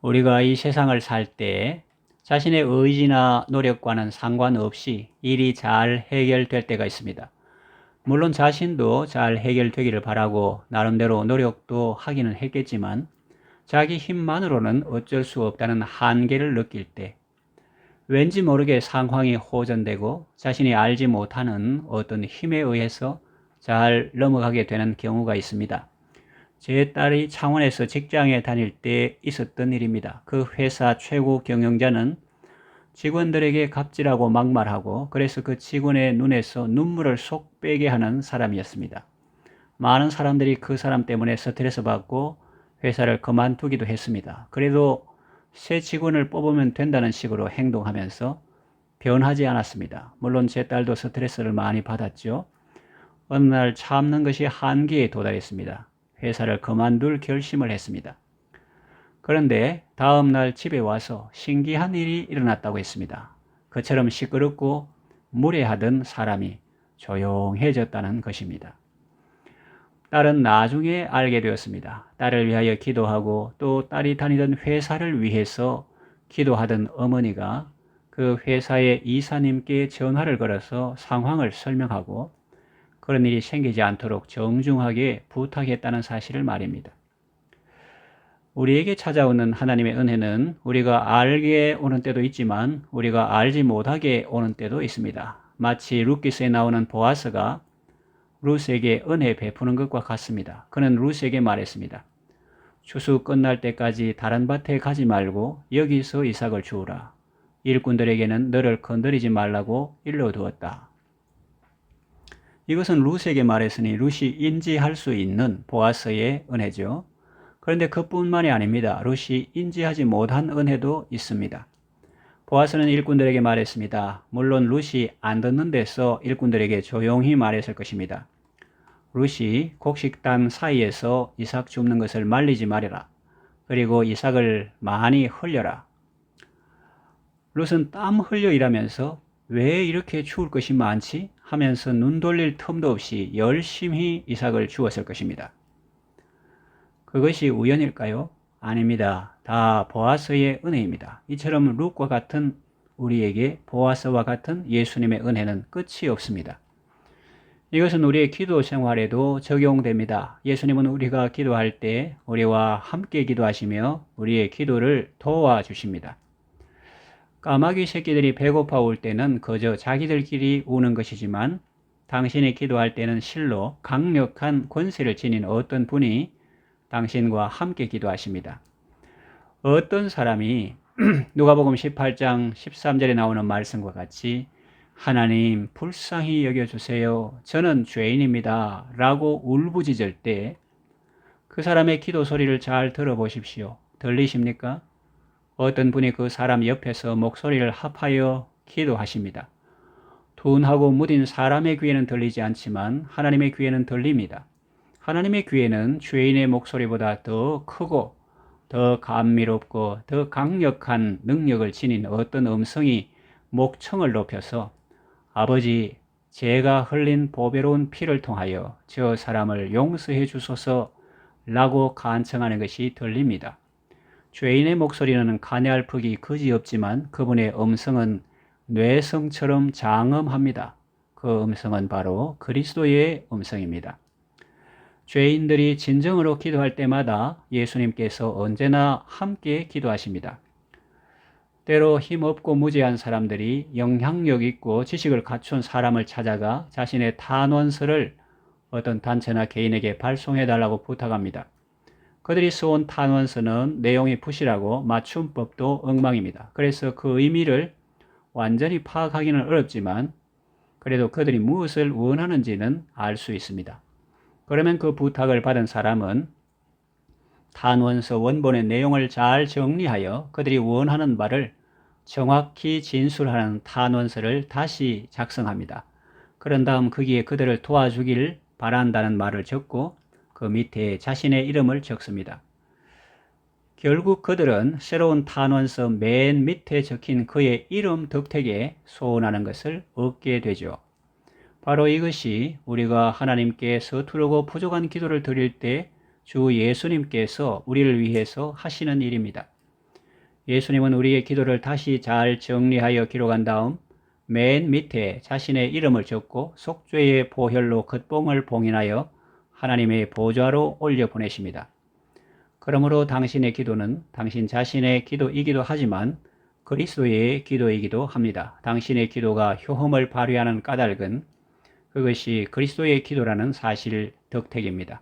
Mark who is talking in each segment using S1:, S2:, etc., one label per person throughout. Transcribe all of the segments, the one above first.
S1: 우리가 이 세상을 살 때 자신의 의지나 노력과는 상관없이 일이 잘 해결될 때가 있습니다. 물론 자신도 잘 해결되기를 바라고 나름대로 노력도 하기는 했겠지만 자기 힘만으로는 어쩔 수 없다는 한계를 느낄 때 왠지 모르게 상황이 호전되고 자신이 알지 못하는 어떤 힘에 의해서 잘 넘어가게 되는 경우가 있습니다. 제 딸이 창원에서 직장에 다닐 때 있었던 일입니다. 그 회사 최고 경영자는 직원들에게 갑질하고 막말하고 그래서 그 직원의 눈에서 눈물을 쏙 빼게 하는 사람이었습니다. 많은 사람들이 그 사람 때문에 스트레스 받고 회사를 그만두기도 했습니다. 그래도 새 직원을 뽑으면 된다는 식으로 행동하면서 변하지 않았습니다. 물론 제 딸도 스트레스를 많이 받았죠. 어느 날 참는 것이 한계에 도달했습니다. 회사를 그만둘 결심을 했습니다. 그런데 다음 날 집에 와서 신기한 일이 일어났다고 했습니다. 그처럼 시끄럽고 무례하던 사람이 조용해졌다는 것입니다. 딸은 나중에 알게 되었습니다. 딸을 위하여 기도하고 또 딸이 다니던 회사를 위해서 기도하던 어머니가 그 회사의 이사님께 전화를 걸어서 상황을 설명하고 그런 일이 생기지 않도록 정중하게 부탁했다는 사실을 말입니다. 우리에게 찾아오는 하나님의 은혜는 우리가 알게 오는 때도 있지만 우리가 알지 못하게 오는 때도 있습니다. 마치 룻기서에 나오는 보아스가 룻에게 은혜 베푸는 것과 같습니다. 그는 룻에게 말했습니다. 추수 끝날 때까지 다른 밭에 가지 말고 여기서 이삭을 주우라. 일꾼들에게는 너를 건드리지 말라고 일러두었다. 이것은 룻에게 말했으니 룻이 인지할 수 있는 보아스의 은혜죠. 그런데 그뿐만이 아닙니다. 룻이 인지하지 못한 은혜도 있습니다. 보아스는 일꾼들에게 말했습니다. 물론 룻이 안 듣는 데서 일꾼들에게 조용히 말했을 것입니다. 룻이 곡식단 사이에서 이삭 줍는 것을 말리지 말아라. 그리고 이삭을 많이 흘려라. 룻은 땀 흘려 일하면서 왜 이렇게 추울 것이 많지? 하면서 눈 돌릴 틈도 없이 열심히 이삭을 주었을 것입니다. 그것이 우연일까요? 아닙니다. 다 보아스의 은혜입니다. 이처럼 룻과 같은 우리에게 보아스와 같은 예수님의 은혜는 끝이 없습니다. 이것은 우리의 기도 생활에도 적용됩니다. 예수님은 우리가 기도할 때 우리와 함께 기도하시며 우리의 기도를 도와주십니다. 까마귀 새끼들이 배고파 올 때는 그저 자기들끼리 우는 것이지만 당신이 기도할 때는 실로 강력한 권세를 지닌 어떤 분이 당신과 함께 기도하십니다. 어떤 사람이 누가복음 18장 13절에 나오는 말씀과 같이 하나님 불쌍히 여겨주세요. 저는 죄인입니다. 라고 울부짖을 때 그 사람의 기도 소리를 잘 들어보십시오. 들리십니까? 어떤 분이 그 사람 옆에서 목소리를 합하여 기도하십니다. 둔하고 무딘 사람의 귀에는 들리지 않지만 하나님의 귀에는 들립니다. 하나님의 귀에는 죄인의 목소리보다 더 크고 더 감미롭고 더 강력한 능력을 지닌 어떤 음성이 목청을 높여서 아버지, 제가 흘린 보배로운 피를 통하여 저 사람을 용서해 주소서 라고 간청하는 것이 들립니다. 죄인의 목소리는 가냘 폭이 그지없지만 그분의 음성은 뇌성처럼 장엄합니다. 그 음성은 바로 그리스도의 음성입니다. 죄인들이 진정으로 기도할 때마다 예수님께서 언제나 함께 기도하십니다. 때로 힘없고 무지한 사람들이 영향력 있고 지식을 갖춘 사람을 찾아가 자신의 탄원서를 어떤 단체나 개인에게 발송해달라고 부탁합니다. 그들이 써온 탄원서는 내용이 부실하고 맞춤법도 엉망입니다. 그래서 그 의미를 완전히 파악하기는 어렵지만 그래도 그들이 무엇을 원하는지는 알 수 있습니다. 그러면 그 부탁을 받은 사람은 탄원서 원본의 내용을 잘 정리하여 그들이 원하는 바를 정확히 진술하는 탄원서를 다시 작성합니다. 그런 다음 거기에 그들을 도와주길 바란다는 말을 적고 그 밑에 자신의 이름을 적습니다. 결국 그들은 새로운 탄원서 맨 밑에 적힌 그의 이름 덕택에 소원하는 것을 얻게 되죠. 바로 이것이 우리가 하나님께 서투르고 부족한 기도를 드릴 때 주 예수님께서 우리를 위해서 하시는 일입니다. 예수님은 우리의 기도를 다시 잘 정리하여 기록한 다음 맨 밑에 자신의 이름을 적고 속죄의 보혈로 겉봉을 봉인하여 하나님의 보좌로 올려 보내십니다. 그러므로 당신의 기도는 당신 자신의 기도이기도 하지만 그리스도의 기도이기도 합니다. 당신의 기도가 효험을 발휘하는 까닭은 그것이 그리스도의 기도라는 사실 덕택입니다.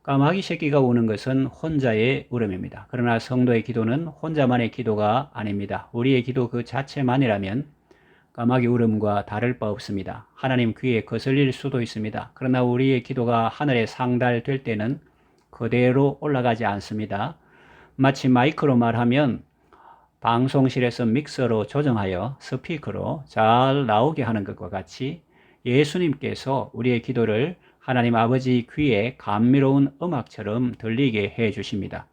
S1: 까마귀 새끼가 우는 것은 혼자의 울음입니다. 그러나 성도의 기도는 혼자만의 기도가 아닙니다. 우리의 기도 그 자체만이라면 까마귀 울음과 다를 바 없습니다. 하나님 귀에 거슬릴 수도 있습니다. 그러나 우리의 기도가 하늘에 상달될 때는 그대로 올라가지 않습니다. 마치 마이크로 말하면 방송실에서 믹서로 조정하여 스피커로 잘 나오게 하는 것과 같이 예수님께서 우리의 기도를 하나님 아버지 귀에 감미로운 음악처럼 들리게 해 주십니다.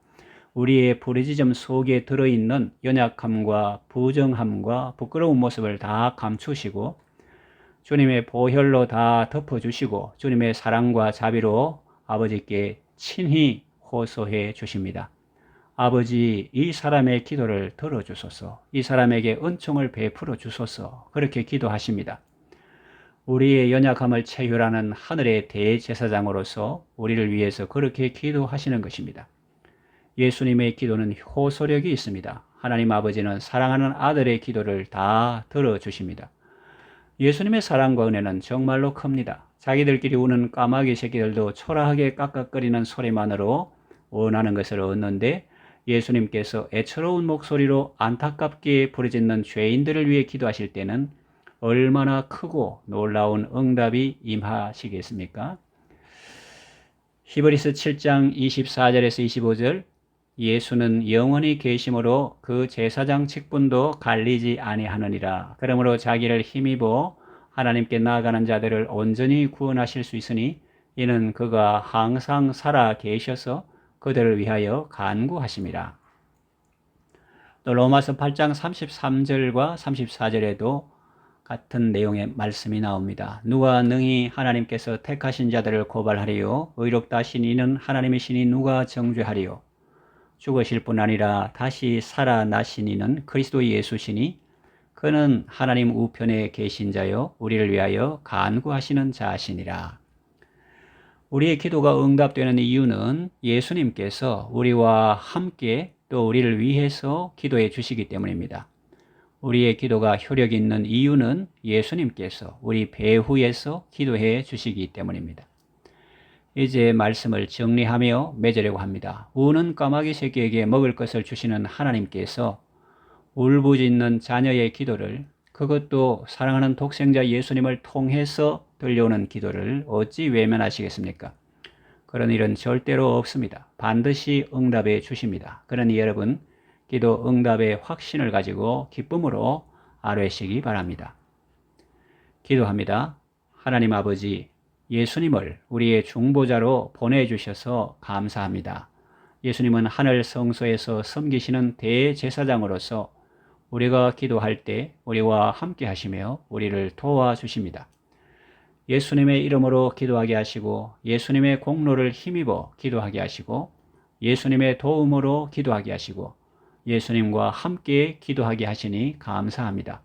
S1: 우리의 부르짖음 속에 들어있는 연약함과 부정함과 부끄러운 모습을 다 감추시고 주님의 보혈로 다 덮어주시고 주님의 사랑과 자비로 아버지께 친히 호소해 주십니다. 아버지, 이 사람의 기도를 들어주소서. 이 사람에게 은총을 베풀어 주소서. 그렇게 기도하십니다. 우리의 연약함을 체휼하는 하늘의 대제사장으로서 우리를 위해서 그렇게 기도하시는 것입니다. 예수님의 기도는 호소력이 있습니다. 하나님 아버지는 사랑하는 아들의 기도를 다 들어주십니다. 예수님의 사랑과 은혜는 정말로 큽니다. 자기들끼리 우는 까마귀 새끼들도 초라하게 깍깍거리는 소리만으로 원하는 것을 얻는데 예수님께서 애처로운 목소리로 안타깝게 부르짖는 죄인들을 위해 기도하실 때는 얼마나 크고 놀라운 응답이 임하시겠습니까? 히브리서 7장 24절에서 25절 예수는 영원히 계심으로 그 제사장 직분도 갈리지 아니하느니라. 그러므로 자기를 힘입어 하나님께 나아가는 자들을 온전히 구원하실 수 있으니 이는 그가 항상 살아 계셔서 그들을 위하여 간구하심이라. 또 로마서 8장 33절과 34절에도 같은 내용의 말씀이 나옵니다. 누가 능히 하나님께서 택하신 자들을 고발하리요? 의롭다 하신 이는 하나님이시니 누가 정죄하리요? 죽으실 뿐 아니라 다시 살아나신 이는 그리스도 예수시니 그는 하나님 우편에 계신 자요 우리를 위하여 간구하시는 자시니라. 우리의 기도가 응답되는 이유는 예수님께서 우리와 함께 또 우리를 위해서 기도해 주시기 때문입니다. 우리의 기도가 효력 있는 이유는 예수님께서 우리 배후에서 기도해 주시기 때문입니다. 이제 말씀을 정리하며 맺으려고 합니다. 우는 까마귀 새끼에게 먹을 것을 주시는 하나님께서 울부짖는 자녀의 기도를, 그것도 사랑하는 독생자 예수님을 통해서 들려오는 기도를 어찌 외면하시겠습니까? 그런 일은 절대로 없습니다. 반드시 응답해 주십니다. 그러니 여러분, 기도 응답의 확신을 가지고 기쁨으로 아뢰시기 바랍니다. 기도합니다. 하나님 아버지, 예수님을 우리의 중보자로 보내주셔서 감사합니다. 예수님은 하늘 성소에서 섬기시는 대제사장으로서 우리가 기도할 때 우리와 함께 하시며 우리를 도와주십니다. 예수님의 이름으로 기도하게 하시고 예수님의 공로를 힘입어 기도하게 하시고 예수님의 도움으로 기도하게 하시고 예수님과 함께 기도하게 하시니 감사합니다.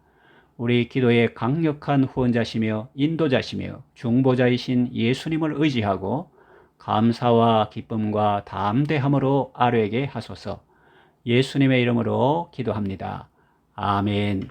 S1: 우리 기도의 강력한 후원자시며 인도자시며 중보자이신 예수님을 의지하고 감사와 기쁨과 담대함으로 아뢰게 하소서. 예수님의 이름으로 기도합니다. 아멘.